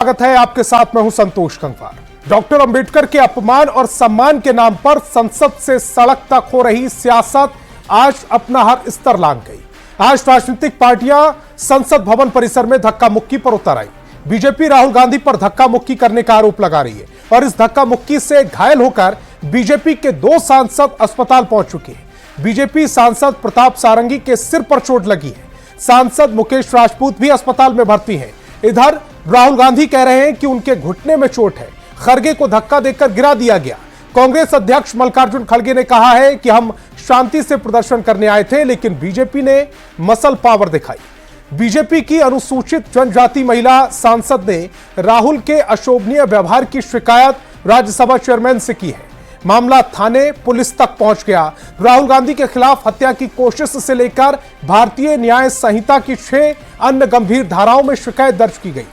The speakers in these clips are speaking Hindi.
स्वागत है। आपके साथ मैं हूं संतोष गंगवार। डॉक्टर अंबेडकर के अपमान और सम्मान के नाम पर संसद से सड़क तक हो रही सियासत आज अपना हर स्तर लांघ गई। आज राजनीतिक पार्टियां संसद भवन परिसर में धक्का मुक्की पर उतर आई। बीजेपी राहुल गांधी पर धक्का मुक्की करने का आरोप लगा रही है और इस धक्का मुक्की से घायल होकर बीजेपी के 2 सांसद अस्पताल पहुंच चुके हैं। बीजेपी सांसद प्रताप सारंगी के सिर पर चोट लगी है। सांसद मुकेश राजपूत भी अस्पताल में भर्ती हैं। इधर राहुल गांधी कह रहे हैं कि उनके घुटने में चोट है। खड़गे को धक्का देकर गिरा दिया गया। कांग्रेस अध्यक्ष मल्लिकार्जुन खड़गे ने कहा है कि हम शांति से प्रदर्शन करने आए थे, लेकिन बीजेपी ने मसल पावर दिखाई। बीजेपी की अनुसूचित जनजाति महिला सांसद ने राहुल के अशोभनीय व्यवहार की शिकायत राज्यसभा चेयरमैन से की है। मामला थाने पुलिस तक पहुंच गया। राहुल गांधी के खिलाफ हत्या की कोशिश से लेकर भारतीय न्याय संहिता की 6 अन्य गंभीर धाराओं में शिकायत दर्ज की गई।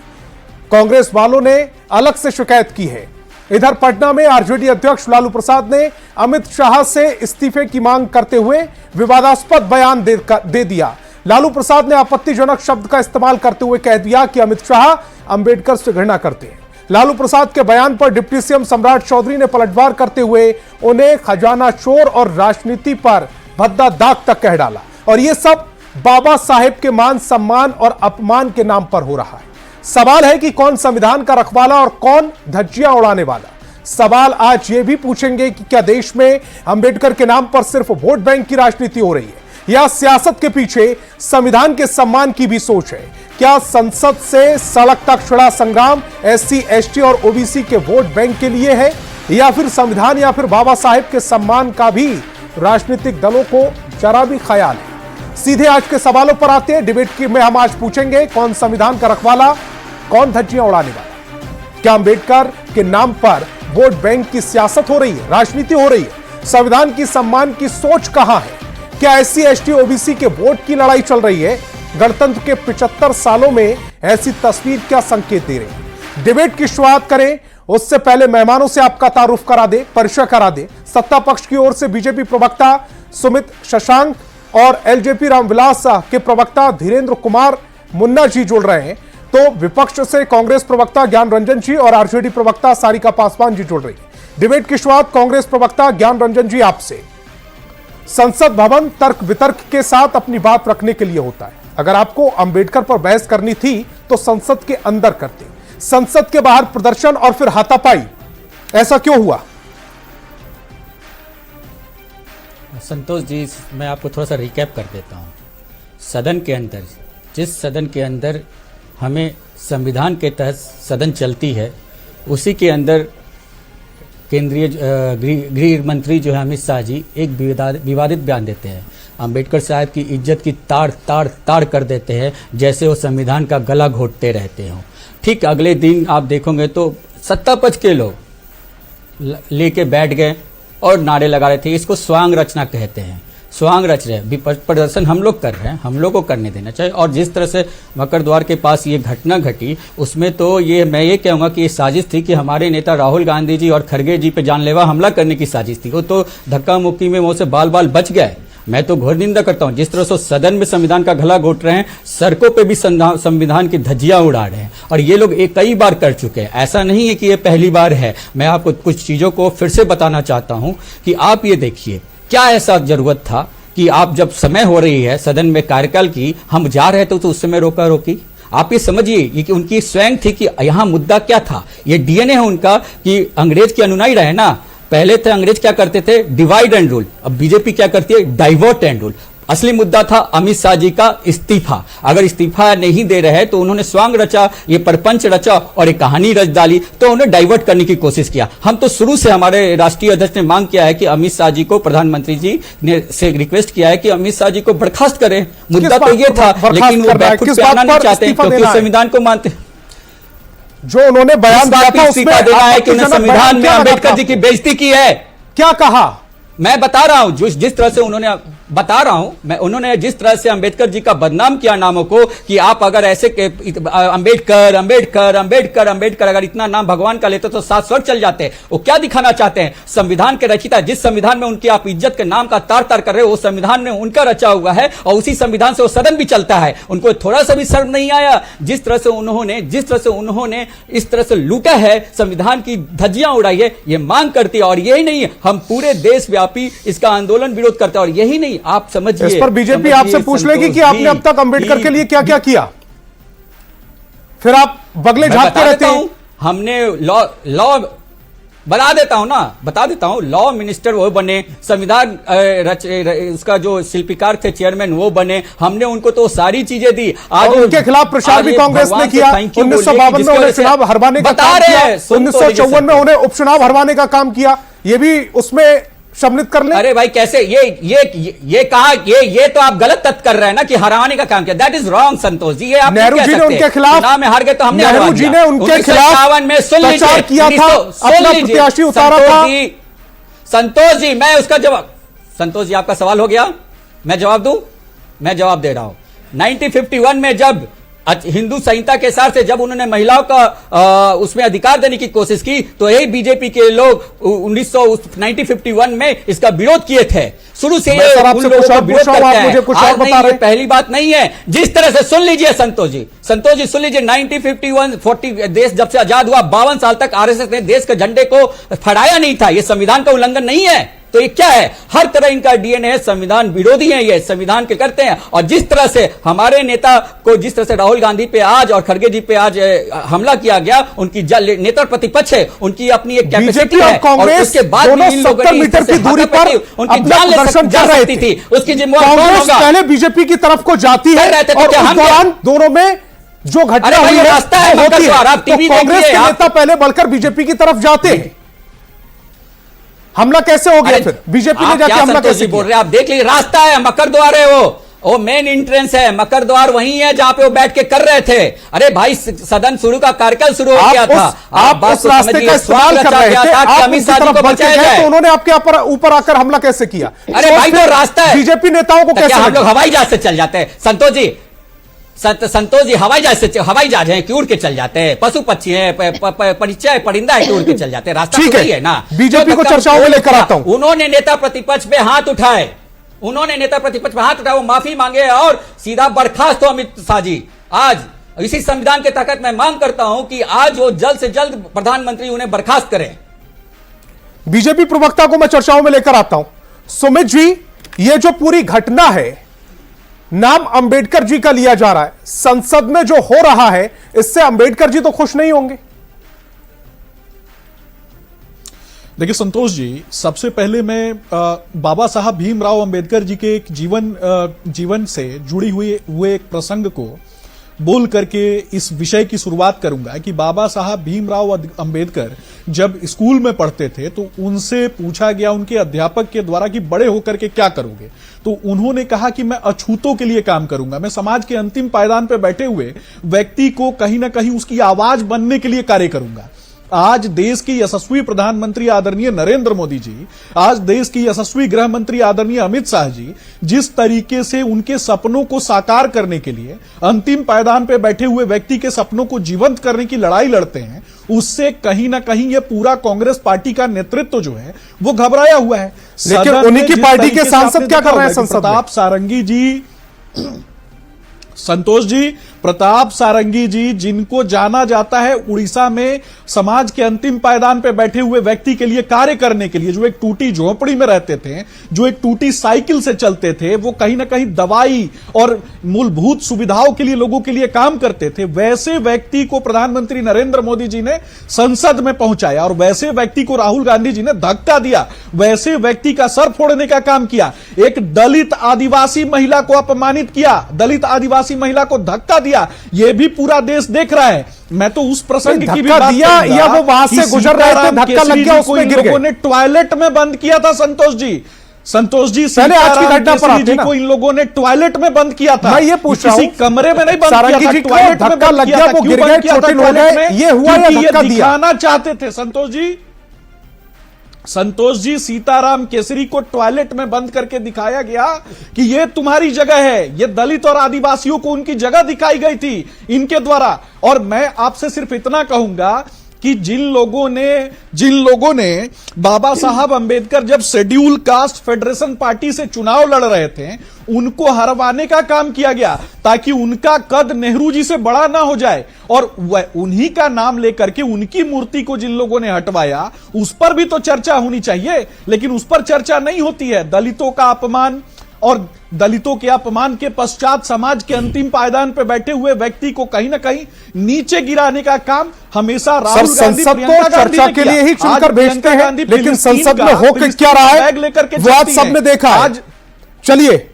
कांग्रेस वालों ने अलग से शिकायत की है। इधर पटना में आरजेडी अध्यक्ष लालू प्रसाद ने अमित शाह से इस्तीफे की मांग करते हुए विवादास्पद बयान दे दिया। लालू प्रसाद ने आपत्तिजनक शब्द का इस्तेमाल करते हुए कह दिया कि अमित शाह अंबेडकर से घृणा करते हैं। लालू प्रसाद के बयान पर डिप्टी सीएम सम्राट चौधरी ने पलटवार करते हुए उन्हें खजाना चोर और राजनीति पर भद्दा दाग तक कह डाला। और यह सब बाबा साहेब के मान सम्मान और अपमान के नाम पर हो रहा है। सवाल है कि कौन संविधान का रखवाला और कौन धज्जियां उड़ाने वाला। सवाल आज यह भी पूछेंगे कि क्या देश में अंबेडकर के नाम पर सिर्फ वोट बैंक की राजनीति हो रही है या सियासत के पीछे संविधान के सम्मान की भी सोच है। क्या संसद से सड़क तक छिड़ा संग्राम SC, ST और OBC के वोट बैंक के लिए है या फिर संविधान या फिर बाबा साहेब के सम्मान का भी राजनीतिक दलों को जरा भी ख्याल है। सीधे आज के सवालों पर आते हैं। डिबेट में हम आज पूछेंगे कौन संविधान का रखवाला, कौन धज्जियां उड़ाने वाला। क्या अंबेडकर के नाम पर वोट बैंक की सियासत हो रही है, राजनीति हो रही है? संविधान की सम्मान की सोच कहां है? क्या SC, ST, OBC के वोट की लड़ाई चल रही है? गणतंत्र के 75 सालों में ऐसी तस्वीर क्या संकेत दे रही है? डिबेट की शुरुआत करें उससे पहले मेहमानों से आपका तारुफ करा दे, परिचय करा दे। सत्ता पक्ष की ओर से बीजेपी प्रवक्ता सुमित शशांक और LJP रामविलास के प्रवक्ता धीरेन्द्र कुमार मुन्ना जी जुड़ रहे हैं, तो विपक्ष से कांग्रेस प्रवक्ता ज्ञान रंजन जी और आरजेडी प्रवक्ता सारिका पासवान जी जुड़ रही है। डिबेट की शुरुआत कांग्रेस प्रवक्ता ज्ञान रंजन जी आपसे। संसद भवन तर्क वितर्क के साथ अपनी बात रखने के लिए होता है। अगर आपको अंबेडकर पर बहस करनी थी तो संसद के अंदर करते, संसद के बाहर प्रदर्शन और फिर हाथापाई, ऐसा क्यों हुआ? संतोष जी, मैं आपको थोड़ा सा रिकैप कर देता हूं। सदन के अंदर, जिस सदन के अंदर हमें संविधान के तहत सदन चलती है, उसी के अंदर केंद्रीय गृह मंत्री जो है अमित शाह जी एक विवादित बयान देते हैं। अंबेडकर साहब की इज्जत की ताड़ कर देते हैं, जैसे वो संविधान का गला घोटते रहते हों। ठीक अगले दिन आप देखोगे तो सत्ता पक्ष के लोग लेके बैठ गए और नारे लगा रहे थे। इसको स्वांग रचना कहते हैं। स्वांग रच रहे हैं। प्रदर्शन हम लोग कर रहे हैं, हम लोग को करने देना चाहिए। और जिस तरह से मकर द्वार के पास ये घटना घटी, उसमें तो मैं ये कहूँगा कि ये साजिश थी कि हमारे नेता राहुल गांधी जी और खड़गे जी पे जानलेवा हमला करने की साजिश थी। वो तो धक्का मुक्की में वो से बाल बच गए। मैं तो घोर निंदा करता हूं। जिस तरह से सदन में संविधान का गला घोट रहे हैं, सड़कों पे भी संविधान की धज्जियां उड़ा रहे हैं और ये लोग कई बार कर चुके हैं। ऐसा नहीं है कि ये पहली बार है। मैं आपको कुछ चीजों को फिर से बताना चाहता हूं कि आप ये देखिए, क्या ऐसा जरूरत था कि आप जब समय हो रही है सदन में कार्यकाल की, हम जा रहे थे तो उस समय रोका रोकी। आप ये समझिए कि उनकी स्वयं थी कि यहाँ मुद्दा क्या था। ये DNA है उनका कि अंग्रेज के अनुयायी रहे ना। पहले थे अंग्रेज क्या करते थे, डिवाइड एंड रूल। अब बीजेपी क्या करती है, डाइवर्ट एंड रूल। असली मुद्दा था अमित शाह जी का इस्तीफा। अगर इस्तीफा नहीं दे रहे तो उन्होंने स्वांग रचा, ये परपंच रचा और एक कहानी रच डाली, तो उन्हें डाइवर्ट करने की कोशिश किया। हम तो शुरू से हमारे राष्ट्रीय अध्यक्ष ने मांग किया है कि अमित शाह जी को, प्रधानमंत्री जी ने से रिक्वेस्ट किया है कि अमित शाह जी को बर्खास्त करें। मुद्दा तो ये था, लेकिन वो बैकफुट पे आना नहीं चाहते क्योंकि संविधान को मानते। जो उन्होंने बयान दिया था उसमें देना है कि उन्होंने संविधान में अंबेडकर जी की बेइज्जती की है। क्या कहा? मैं बता रहा हूं जिस तरह से उन्होंने बता रहा हूं मैं, उन्होंने जिस तरह से अंबेडकर जी का बदनाम किया नामों को कि आप अगर ऐसे अंबेडकर अंबेडकर अंबेडकर अंबेडकर अगर इतना नाम भगवान का लेते तो 7 स्वर्ग चल जाते। वो क्या दिखाना चाहते हैं? संविधान के रचिता, जिस संविधान में उनकी आप इज्जत के नाम का तार तार कर रहे हो, वो संविधान में उनका रचा हुआ है और उसी संविधान से वो सदन भी चलता है। उनको थोड़ा सा भी शर्म नहीं आया? जिस तरह से उन्होंने इस तरह से लूटा है, संविधान की धज्जियां उड़ाई है, ये मांग करती है। और यही नहीं, हम पूरे देशव्यापी इसका आंदोलन विरोध करते हैं। और यही नहीं, आप समझिए, इस पर बीजेपी आपसे पूछ लेगी कि आपने अब तक अंबेडकर के लिए क्या क्या किया, फिर आप बगले झांकते रहते हैं। हमने लॉ बता देता हूं, लॉ मिनिस्टर वो बने, संविधान उसका जो शिल्पीकार थे चेयरमैन वो बने, हमने उनको तो सारी चीजें दी। आज उनके खिलाफ प्रचार भी कांग्रेस ने किया। 1952 में उन्हें चुनाव हरवाने का काम किया, 1954 में उन्हें उपचुनाव हरवाने का काम किया, ये भी उसमें सम्मिलित कर ले। अरे भाई कैसे ये कहा, ये तो आप गलत तथ्य कर रहे हैं ना कि हराने का काम किया। That is wrong Santosh ji. ये आप नेहरू जी ने उनके खिलाफ चुनाव में हार गए तो हमने नेहरू जी ने उनके खिलाफ में प्रचार किया था, अपना प्रत्याशी उतारा था। संतोष जी, मैं उसका जवाब, संतोष जी आपका सवाल हो गया, मैं जवाब दूं? मैं जवाब दे रहा हूं। 1951 में जब हिंदू संहिता के हिसाब से जब उन्होंने महिलाओं का उसमें अधिकार देने की कोशिश की तो यही बीजेपी के लोग 1951 में इसका विरोध किए थे। शुरू से ये उन लोगों का विरोध करते हैं। आज नहीं, ये पहली बात नहीं है। जिस तरह से सुन लीजिए संतोष जी सुन लीजिए, 1951 देश जब से आजाद हुआ 52 साल तक आरएसएस ने देश के झंडे को फहराया नहीं था। ये संविधान का उल्लंघन नहीं है। तो ये क्या है? हर तरह इनका डीएनए है, संविधान विरोधी है, ये संविधान के करते हैं। और जिस तरह से हमारे नेता को, जिस तरह से राहुल गांधी पे आज और खड़गे जी पे आज हमला किया गया, उनकी नेता प्रतिपक्ष है, उनकी अपनी एक कैपेसिटी है और उसके बाद भी इन लोगों ने 70 मीटर की दूरी पर उनकी जान जा सकती थी। उसकी जिम्मेवार कौन होगा? पहले बीजेपी की तरफ को जाती है और उस दौरान दोनों में जो घटना हुई है रास्ता है, कांग्रेस के नेता पहले बढ़कर बीजेपी की तरफ जाते हैं। हमला कैसे हो गया? फिर बीजेपी ने जाके हमला कैसे बोल रहे हैं? आप देख लीजिए, रास्ता है, मकर द्वार है, वो मेन एंट्रेंस है, मकर द्वार वही है जहां पे वो बैठ के कर रहे थे। अरे भाई, सदन शुरू का कार्यकाल शुरू हो गया था, आप उस रास्ते का इस्तेमाल कर रहे थे, आप अमित शाह जी को बचाया जाए, तो उन्होंने आपके ऊपर आकर हमला कैसे किया? अरे भाई, तो रास्ता है। बीजेपी नेताओं को कैसे? हम लोग हवाई जहाज से चल जाते हैं संतोष जी, हवाई जहाज है कि उड़ के चल जाते हैं, पशु पक्षी है, परिचय परिंदा है कि उड़ के चल जाते हैं। रास्ता तो वही है ना। बीजेपी को चर्चाओं में लेकर आता हूं। उन्होंने नेता प्रतिपक्ष पे हाथ उठाए, वो माफी मांगे और सीधा बर्खास्त हो अमित शाह जी। आज इसी संविधान के तहत मैं मांग करता हूं कि आज वो जल्द से जल्द प्रधानमंत्री उन्हें बर्खास्त करें। बीजेपी प्रवक्ता को मैं चर्चाओं में लेकर आता हूं। सुमित जी, ये जो पूरी घटना है, नाम अंबेडकर जी का लिया जा रहा है, संसद में जो हो रहा है, इससे अंबेडकर जी तो खुश नहीं होंगे। देखिए संतोष जी, सबसे पहले मैं बाबा साहब भीमराव अंबेडकर जी के एक जीवन से जुड़ी हुए एक प्रसंग को बोल करके इस विषय की शुरुआत करूंगा कि बाबा साहब भीमराव अंबेडकर जब स्कूल में पढ़ते थे तो उनसे पूछा गया उनके अध्यापक के द्वारा कि बड़े होकर के क्या करोगे, तो उन्होंने कहा कि मैं अछूतों के लिए काम करूंगा, मैं समाज के अंतिम पायदान पर बैठे हुए व्यक्ति को कहीं ना कहीं उसकी आवाज बनने के लिए कार्य करूंगा। आज देश की यशस्वी प्रधानमंत्री आदरणीय नरेंद्र मोदी जी, आज देश की यशस्वी गृह मंत्री आदरणीय अमित शाह जी जिस तरीके से उनके सपनों को साकार करने के लिए अंतिम पायदान पे बैठे हुए व्यक्ति के सपनों को जीवंत करने की लड़ाई लड़ते हैं, उससे कहीं ना कहीं ये पूरा कांग्रेस पार्टी का नेतृत्व जो है वो घबराया हुआ है। लेकिन उन्हीं की पार्टी के सांसद क्या कर रहे हैं संसद में? प्रताप सारंगी जी, संतोष जी, प्रताप सारंगी जी, जिनको जाना जाता है उड़ीसा में समाज के अंतिम पायदान पे बैठे हुए व्यक्ति के लिए कार्य करने के लिए, जो एक टूटी झोपड़ी में रहते थे, जो एक टूटी साइकिल से चलते थे, वो कहीं ना कहीं दवाई और मूलभूत सुविधाओं के लिए लोगों के लिए काम करते थे, वैसे व्यक्ति को प्रधानमंत्री नरेंद्र मोदी जी ने संसद में पहुंचाया और वैसे व्यक्ति को राहुल गांधी जी ने धक्का दिया, वैसे व्यक्ति का सर फोड़ने का काम किया, एक दलित आदिवासी महिला को अपमानित किया, दलित आदिवासी महिला को धक्का दिया। ये भी पूरा देश देख रहा है। मैं तो उस प्रसंग की भी बात दिया या वो वहां से गुजर रहे थे, धक्का लग गया, उसमें गिर गए। लोगों ने टॉयलेट में बंद किया था संतोष जी, पहले आज की घटना पर आते हैं ना, को इन लोगों ने टॉयलेट में बंद किया था। मैं ये पूछ रहा हूं, किसी कमरे में नहीं बंद किया था, टॉयलेट में धक्का लग गया, वो गिर गए, चोटिल हो गए, ये हुआ या धक्का दिया? दिखाना चाहते थे संतोष जी, संतोष जी, सीताराम केसरी को टॉयलेट में बंद करके दिखाया गया कि ये तुम्हारी जगह है। ये दलित और आदिवासियों को उनकी जगह दिखाई गई थी इनके द्वारा। और मैं आपसे सिर्फ इतना कहूंगा कि जिन लोगों ने बाबा साहब अंबेडकर जब शेड्यूल कास्ट फेडरेशन पार्टी से चुनाव लड़ रहे थे, उनको हरवाने का काम किया गया ताकि उनका कद नेहरू जी से बड़ा ना हो जाए। और उन्हीं का नाम लेकर के उनकी मूर्ति को जिन लोगों ने हटवाया, उस पर भी तो चर्चा होनी चाहिए, लेकिन उस पर चर्चा नहीं होती है। दलितों का अपमान और दलितों के अपमान के पश्चात समाज के अंतिम पायदान पर बैठे हुए व्यक्ति को कहीं ना कहीं नीचे गिराने का काम हमेशा राहुल गांधी, संसद तो चर्चा के लिए ही चुनकर भेजते हैं, लेकिन संसद में होकर क्या रहा है वो आज सबने देखा है। चलिए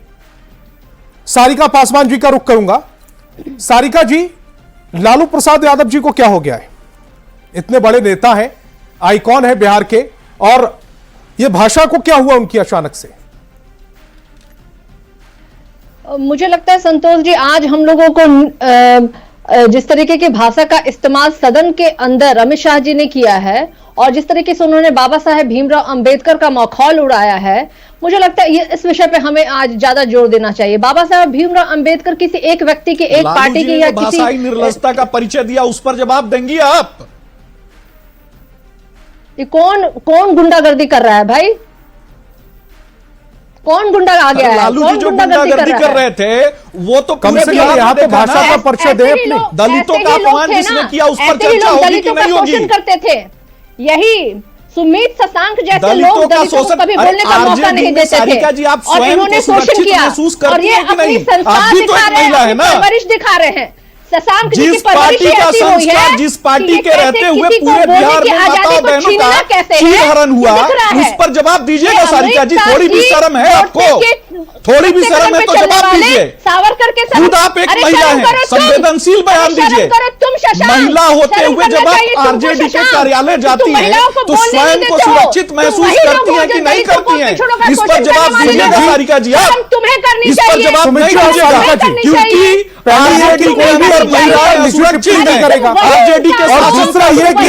सारिका पासवान जी का रुख करूंगा। सारिका जी, लालू प्रसाद यादव जी को क्या हो गया है? इतने बड़े नेता हैं, आइकॉन है बिहार के, और यह भाषा को क्या हुआ उनकी अचानक से? मुझे लगता है संतोष जी, आज हम लोगों को जिस तरीके की भाषा का इस्तेमाल सदन के अंदर अमित शाह जी ने किया है और जिस तरीके से उन्होंने बाबा साहेब भीमराव अंबेडकर का मखौल उड़ाया है, मुझे लगता है ये इस विषय पे हमें आज ज्यादा जोर देना चाहिए। बाबा साहेब भीमराव अंबेडकर किसी एक व्यक्ति की, एक पार्टी की या किसी निर्लजता का परिचय दिया, उस पर जवाब देंगी आप? ये कौन गुंडागर्दी कर रहा है भाई? कौन गुंडा आ गया है? लालू जी जो गुंडागर्दी कर रहे थे वो तो कम से कम यहाँ पे भाषा का परिचय दे अपने। दलितों का अपमान जिसने किया उस पर चर्चा होगी कि नहीं होगी? करते थे यही सुमित शशांक जैसे लोग दलितों को कभी बोलने का मौका नहीं देते थे और इन्होंने शोषण किया और ये अपनी संस्कार दिखा रहे हैं, अपनी परवरिश दिखा रहे हैं। शशांक जी की परवरिश ऐसी हुई है, जिस पार्टी के रहते हुए पूरे बिहार में माताओं बहनों का चीरहरण हुआ, उस पर जवाब दीजिएगा सारिका जी। थोड़ी भी शर्म है आपको? थोड़ी भी शर्म है तो जवाब दीजिए। सावरकर के खुद आप एक महिला हैं, संवेदनशील बयान दीजिए। महिला होते हुए जब आप आरजेडी के कार्यालय जाती हैं तो स्वयं को सुरक्षित महसूस करती हैं कि नहीं करती हैं? इस पर जवाब दीजिएगा सारिका जी। आप तुम्हें करनी इस पर जवाब नहीं दीजिएगा क्योंकि आरजेडी के अंदर महिलाएं सुरक्षित नहीं करेगा। आरजेडी के और दूसरा ये कि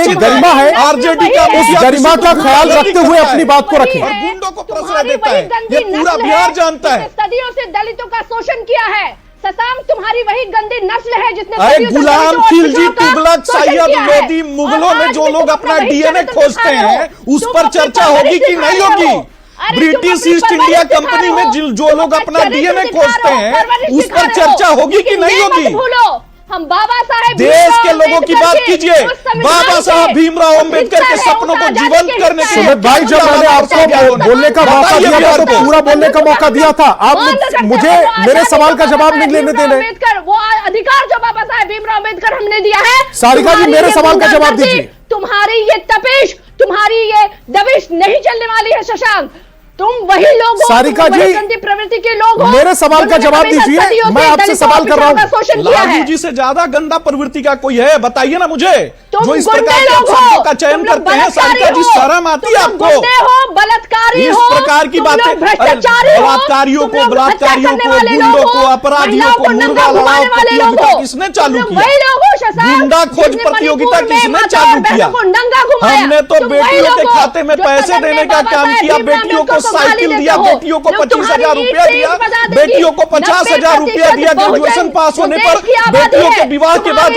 एक गरिमा है, आरजेडी का उस गरिमा का ख्याल रखते हुए अपनी बात को रखें। और गुंडों को प्रश्रय देता है, ये पूरा बिहार जानता है। सदियों से दलितों का शोषण किया है। शशांक तुम्हारी वही गंदी नस्ल है जिसने अरे गुलाम खिलजी, तुगलक, सैयद, लोदी, मुगलों में जो लोग अपना डीएनए खोजते हैं उस पर चर्चा होगी कि नहीं होगी? ब्रिटिश ईस्ट इंडिया कंपनी में जो लोग अपना डीएनए खोजते हैं उस पर चर्चा होगी कि नहीं होगी? हम बाबा साहेब देश के लोगों की बात कीजिए। बाबा साहब भीमराव अंबेडकर के सपनों को जीवंत करने के लिए भाई, जब मैंने आपको बोलने का मौका दिया था तो पूरा बोलने का मौका दिया था। आप मुझे मेरे सवाल का जवाब नहीं लेने देने। वो अधिकार जो बाबा साहेब भीमराव अंबेडकर हमने दिया है, सारिका जी मेरे सवाल का जवाब दीजिए। तुम्हारी ये तपिश, तुम्हारी ये दबिश नहीं चलने वाली है शशांक। तुम वही लोग हो, सारिका जी गंदी प्रवृत्ति के लोग हो। मेरे सवाल का जवाब दीजिए, मैं आपसे सवाल कर रहा हूँ। लालू जी से ज्यादा गंदा प्रवृत्ति का कोई है? बताइए ना मुझे, जो इस प्रकार के लोग शब्दों का चयन करते हैं। सारिका जी शर्म आती है आपको? बलात्कारी इस प्रकार की बातें, बलात्कारियों को, गुंडों को, अपराधियों को मुर्गा लड़ाओ प्रतियोगिता किसने चालू किया? गुंडा खोज प्रतियोगिता किसने चालू किया? हमने तो बेटियों के खाते में पैसे देने का काम किया, बेटियों को साइकिल दिया, बेटियों को 25,000 रुपया दिया, बेटियों को 50,000 रुपया दिया। ग्रेजुएशन पास होने पर बेटियों के विवाह के बाद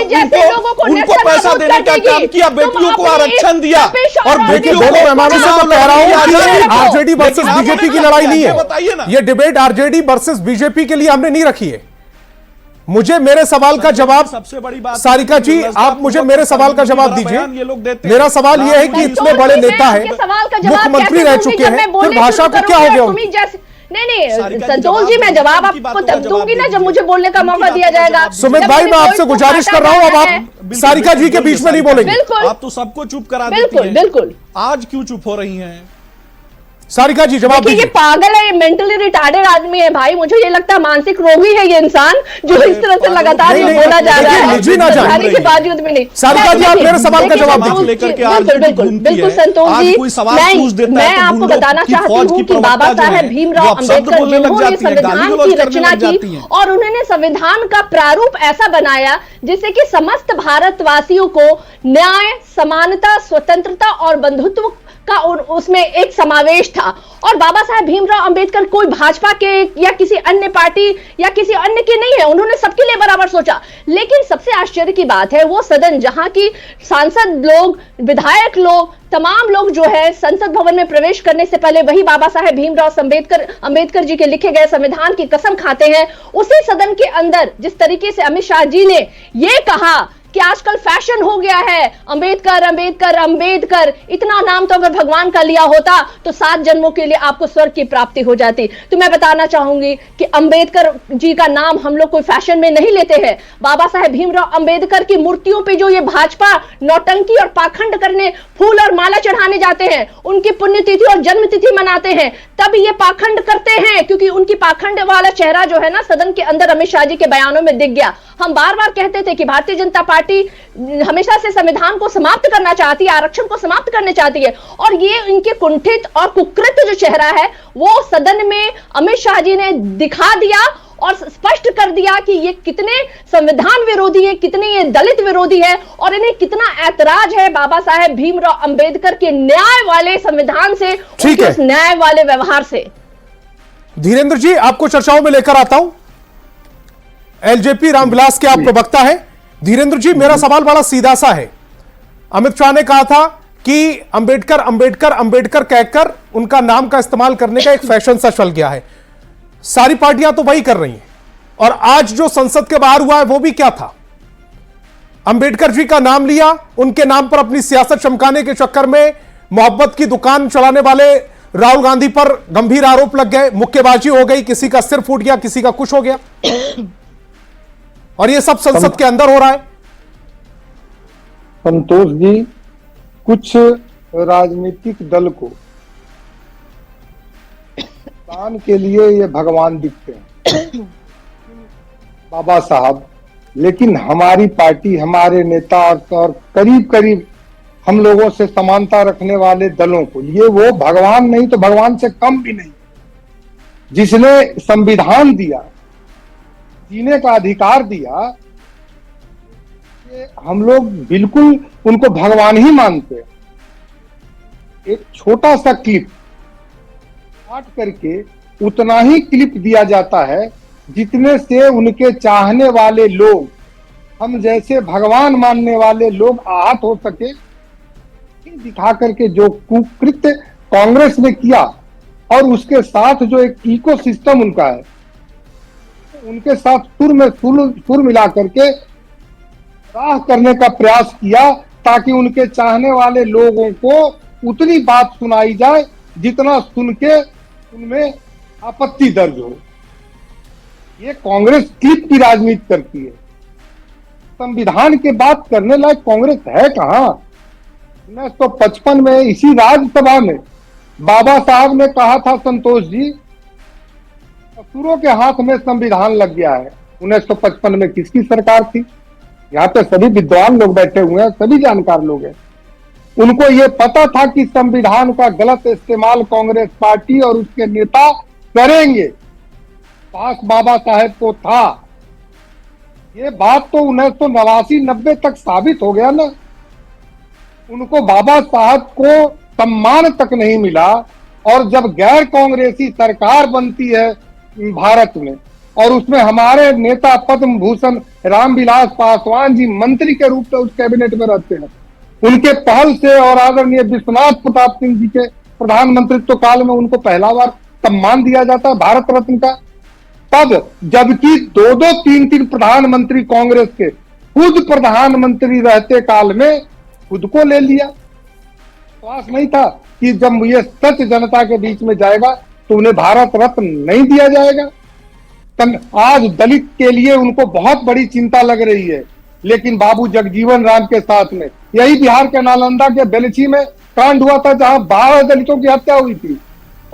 उनको पैसा देने का काम किया, बेटियों को आरक्षण दिया। और बेटियों को मेहमानों से तो कह रहा हूं कि आरजेडी वर्सेस बीजेपी की लड़ाई नहीं है। बताइए ना, ये डिबेट आरजेडी वर्सेस बीजेपी के लिए हमने नहीं रखी है। मुझे मेरे सवाल का जवाब, सबसे बड़ी बात सारिका जी आप मुझे मेरे सवाल का जवाब दीजिए। मेरा सवाल यह है कि इतने बड़े नेता है, मुख्यमंत्री रह चुके हैं, फिर भाषा को क्या हो गया उनकी? नहीं, संतोष जी मैं जवाब आपको तब दूंगी ना जब मुझे बोलने का मौका दिया जाएगा। सुमित भाई मैं आपसे गुजारिश कर रहा हूं, अब आप सारिका जी के बीच में नहीं बोलेंगे। आप तो सबको चुप करा देती हैं। बिल्कुल। आज क्यों चुप हो रही हैं? सारिका जी जवाब दीजिए। ये पागल है, ये मेंटली रिटार्डेड आदमी है भाई। मुझे ये लगता है मानसिक रोगी है ये इंसान, जो इस तरह से लगातार बोला जा रहा है के बावजूद भी नहीं। सारिका जी आप मेरे सवाल का जवाब दीजिए। बिल्कुल संतोष जी, मैं आपको बताना चाहती हूँ कि बाबा साहेब भीमराव अंबेडकर जिन्होंने संविधान की रचना की और उन्होंने संविधान का प्रारूप ऐसा बनाया जिससे कि समस्त भारतवासियों को न्याय, समानता, स्वतंत्रता और बंधुत्व का उसमें एक समावेश था। और बाबा साहेब भीमराव अंबेडकर कोई भाजपा के या किसी अन्य पार्टी या किसी अन्य के नहीं है, उन्होंने सबके लिए बराबर सोचा। लेकिन सबसे आश्चर्य की बात है वो सदन जहां की सांसद लोग, विधायक लोग, तमाम लोग जो है संसद भवन में प्रवेश करने से पहले वही बाबा साहेब भीमराव अंबेडकर जी के लिखे गए संविधान की कसम खाते हैं। उसी सदन के अंदर जिस तरीके से अमित शाह जी ने यह कहा कि आजकल फैशन हो गया है अंबेडकर अंबेडकर अंबेडकर, इतना नाम तो अगर भगवान का लिया होता तो 7 जन्मों के लिए आपको स्वर्ग की प्राप्ति हो जाती। तो मैं बताना चाहूंगी कि अंबेडकर जी का नाम हम लोग कोई फैशन में नहीं लेते हैं। बाबा साहेब भीमराव अंबेडकर की मूर्तियों पे जो ये भाजपा नौटंकी और पाखंड करने फूल और माला चढ़ाने जाते हैं, उनकी पुण्यतिथि और जन्म तिथि मनाते हैं, तब ये पाखंड करते हैं, क्योंकि उनकी पाखंड वाला चेहरा जो है ना सदन के अंदर अमित शाह जी के बयानों में दिख गया। हम बार बार कहते थे कि भारतीय जनता पार्टी हमेशा से संविधान को समाप्त करना चाहती है, आरक्षण को समाप्त करना चाहती है, और ये इनके कुंठित और कुकृत जो चेहरा है वो सदन में अमित शाह जी ने दिखा दिया और स्पष्ट कर दिया कि ये कितने संविधान विरोधी है, कितने ये दलित विरोधी है, और इन्हें कितना ऐतराज है बाबा साहेब भीमराव अंबेडकर के न्याय वाले संविधान से, उनके उस न्याय वाले व्यवहार से। धीरेन्द्र जी, आपको चर्चाओं में लेकर आता हूं। एलजेपी रामविलास के आप प्रवक्ता हैं। धीरेन्द्र जी, मेरा सवाल बड़ा सीधा सा है। अमित शाह ने कहा था कि अंबेडकर अंबेडकर अंबेडकर कहकर उनका नाम का इस्तेमाल करने का एक फैशन सा चल गया है। सारी पार्टियां तो वही कर रही हैं, और आज जो संसद के बाहर हुआ है वो भी क्या था? अंबेडकर जी का नाम लिया, उनके नाम पर अपनी सियासत चमकाने के चक्कर में मोहब्बत की दुकान चलाने वाले राहुल गांधी पर गंभीर आरोप लग गए, मुक्केबाजी हो गई, किसी का सिर फूट गया, किसी का कुछ हो गया, और ये सब संसद के अंदर हो रहा है। संतोष जी, कुछ राजनीतिक दल को दान के लिए ये भगवान दिखते हैं बाबा साहब, लेकिन हमारी पार्टी, हमारे नेता और करीब करीब हम लोगों से समानता रखने वाले दलों को ये वो भगवान नहीं तो भगवान से कम भी नहीं, जिसने संविधान दिया, जीने का अधिकार दिया, हम लोग बिल्कुल उनको भगवान ही मानते हैं। एक छोटा सा क्लिप काट करके उतना ही क्लिप दिया जाता है जितने से उनके चाहने वाले लोग, हम जैसे भगवान मानने वाले लोग आहत हो सके। दिखा करके जो कुकृत्य कांग्रेस ने किया और उसके साथ जो एक इकोसिस्टम उनका है, उनके साथ सुर में सुर मिला करके राह करने का प्रयास किया ताकि उनके चाहने वाले लोगों को उतनी बात सुनाई जाए जितना सुन के उनमें आपत्ति दर्ज हो। ये कांग्रेस क्लिप की राजनीति करती है। संविधान की बात करने लायक कांग्रेस है कहां? 1955 में इसी राज्यसभा में बाबा साहब ने कहा था, संतोष जी, असुरों के हाथ में संविधान लग गया है। 1955 में किसकी सरकार थी? यहाँ पे सभी विद्वान लोग बैठे हुए हैं, सभी जानकार लोग हैं। उनको ये पता था कि संविधान का गलत इस्तेमाल कांग्रेस पार्टी और उसके नेता करेंगे। पास बाबा साहेब को था। ये बात तो 1989-90 तक साबित हो गया ना। उनको बाबा साहब को सम्मान तक नहीं मिला, और जब गैर कांग्रेसी सरकार बनती है भारत में और उसमें हमारे नेता पद्म भूषण रामविलास पासवान जी मंत्री के रूप में उस कैबिनेट में रहते हैं, उनके पहल से और आदरणीय विश्वनाथ प्रताप सिंह जी के प्रधानमंत्रित्व काल में उनको पहला बार सम्मान दिया जाता है भारत रत्न का। तब जबकि 2-2, 3-3 प्रधानमंत्री कांग्रेस के खुद प्रधानमंत्री रहते काल में खुद को ले लिया। विश्वास नहीं था कि जब ये सच जनता के बीच में जाएगा तो उन्हें भारत रत्न नहीं दिया जाएगा। आज दलित के लिए उनको बहुत बड़ी चिंता लग रही है, लेकिन बाबू जगजीवन राम के साथ में यही बिहार के नालंदा के बेलछी में कांड हुआ था जहां 12 दलितों की हत्या हुई थी,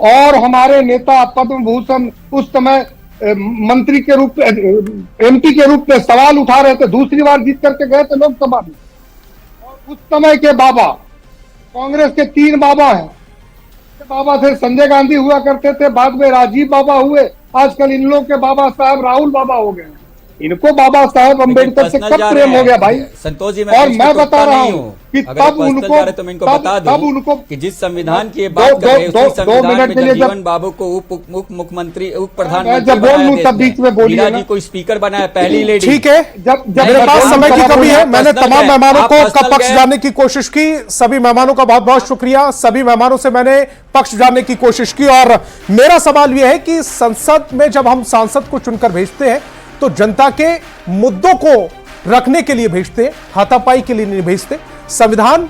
और हमारे नेता पद्म भूषण उस समय मंत्री के रूप में, एमपी के रूप में सवाल उठा रहे थे। दूसरी बार जीत करके गए थे लोकसभा में। और उस समय के बाबा, कांग्रेस के 3 बाबा हैं। बाबा थे संजय गांधी हुआ करते थे, बाद में राजीव बाबा हुए, आजकल इन लोग के बाबा साहब राहुल बाबा हो गए। इनको बाबा साहब अम्बेडकर से पर्सनल कब जा प्रेम रहे हो गया हैं। भाई? संतोष जी, और बीच मैं में बता टूटता रहा नहीं हूं हूं। कि अगर तब पर्सनल उनको जा रहे तो मैं इनको बता दूं तब उनको कि जिस संविधान की ये दो- बात कर रहे हैं दो- उसी दो संविधान मिनट में के लिए जगजीवन बाबू को उप मुख्यमंत्री उप प्रधानमंत्री जब बोल लूं तब बीच में बोलिए मीरा ना। जी को स्पीकर बनाया, पहली लेडी। ठीक है, जब मेरे मैं पास बोलूं समय की तब कमी है। आप मैंने पर्सनल तमाम गए, मेहमानों आप को का पर्सनल पक्ष गए। जानने की कोशिश की। सभी मेहमानों का बहुत बहुत शुक्रिया। सभी मेहमानों से मैंने पक्ष जानने की कोशिश की और मेरा सवाल यह है कि संसद में जब हम सांसद को चुनकर भेजते हैं तो जनता के मुद्दों को रखने के लिए भेजते हैं, हाथापाई के लिए नहीं भेजते। संविधान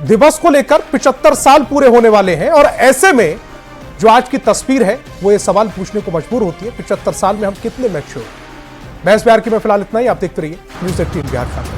दिवस को लेकर 75 साल पूरे होने वाले हैं और ऐसे में जो आज की तस्वीर है वो ये सवाल पूछने को मजबूर होती है, 75 साल में हम कितने मैच्योर। बहस बिहार की मैं फिलहाल इतना ही। आप देखते रहिए न्यूज़ 18 बिहार का।